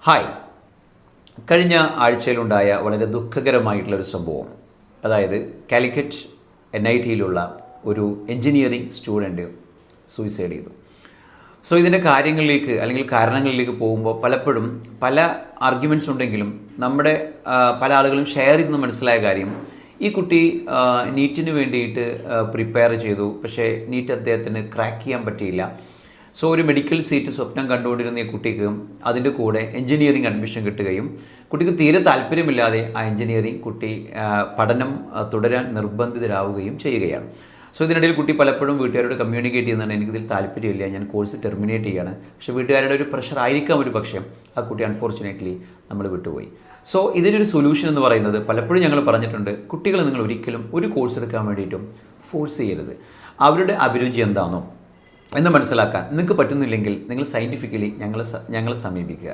Hi. കഴിഞ്ഞ ആഴ്ചയിലുണ്ടായ വളരെ ദുഃഖകരമായിട്ടുള്ളൊരു സംഭവം, അതായത് കാലിക്കറ്റ് NIT-യിലുള്ള ഒരു എൻജിനീയറിംഗ് സ്റ്റുഡൻറ്റ് സൂയിസൈഡ് ചെയ്തു. സോ ഇതിൻ്റെ കാര്യങ്ങളിലേക്ക് അല്ലെങ്കിൽ കാരണങ്ങളിലേക്ക് പോകുമ്പോൾ പലപ്പോഴും പല ആർഗ്യുമെൻറ്റ്സ് ഉണ്ടെങ്കിലും നമ്മുടെ പല ആളുകളും ഷെയർ ചെയ്തെന്ന് മനസ്സിലായ കാര്യം, ഈ കുട്ടി നീറ്റിന് വേണ്ടിയിട്ട് പ്രിപ്പയർ ചെയ്തു, പക്ഷേ നീറ്റ് അദ്ദേഹത്തിന് ക്രാക്ക് ചെയ്യാൻ പറ്റിയില്ല. സോ ഒരു മെഡിക്കൽ സീറ്റ് സ്വപ്നം കണ്ടുകൊണ്ടിരുന്ന ഈ കുട്ടിക്ക് അതിൻ്റെ കൂടെ എൻജിനീയറിംഗ് അഡ്മിഷൻ കിട്ടുകയും കുട്ടിക്ക് തീരെ താല്പര്യമില്ലാതെ ആ എൻജിനീയറിംഗ് കുട്ടി പഠനം തുടരാൻ നിർബന്ധിതരാവുകയും ചെയ്യുകയാണ്. സോ ഇതിനിടയിൽ കുട്ടി പലപ്പോഴും വീട്ടുകാരോട് കമ്മ്യൂണിക്കേറ്റ് ചെയ്യുന്നുണ്ട്, എനിക്കിതിൽ താല്പര്യമില്ല, ഞാൻ കോഴ്സ് ടെർമിനേറ്റ് ചെയ്യാണ്. പക്ഷേ വീട്ടുകാരുടെ ഒരു പ്രഷർ ആയിരിക്കാം ഒരു പക്ഷേ ആ കുട്ടി അൺഫോർച്ചുനേറ്റ്ലി നമ്മൾ വിട്ടുപോയി. സോ ഇതിനൊരു സൊല്യൂഷൻ എന്ന് പറയുന്നത്, പലപ്പോഴും ഞങ്ങൾ പറഞ്ഞിട്ടുണ്ട്, കുട്ടികളെ നിങ്ങൾ ഒരിക്കലും ഒരു കോഴ്സ് എടുക്കാൻ വേണ്ടിയിട്ടും ഫോഴ്സ് ചെയ്യരുത്. അവരുടെ അഭിരുചി എന്താണോ എന്ന് മനസ്സിലാക്കാൻ നിങ്ങൾക്ക് പറ്റുന്നില്ലെങ്കിൽ നിങ്ങൾ സയൻറ്റിഫിക്കലി ഞങ്ങളെ സമീപിക്കുക.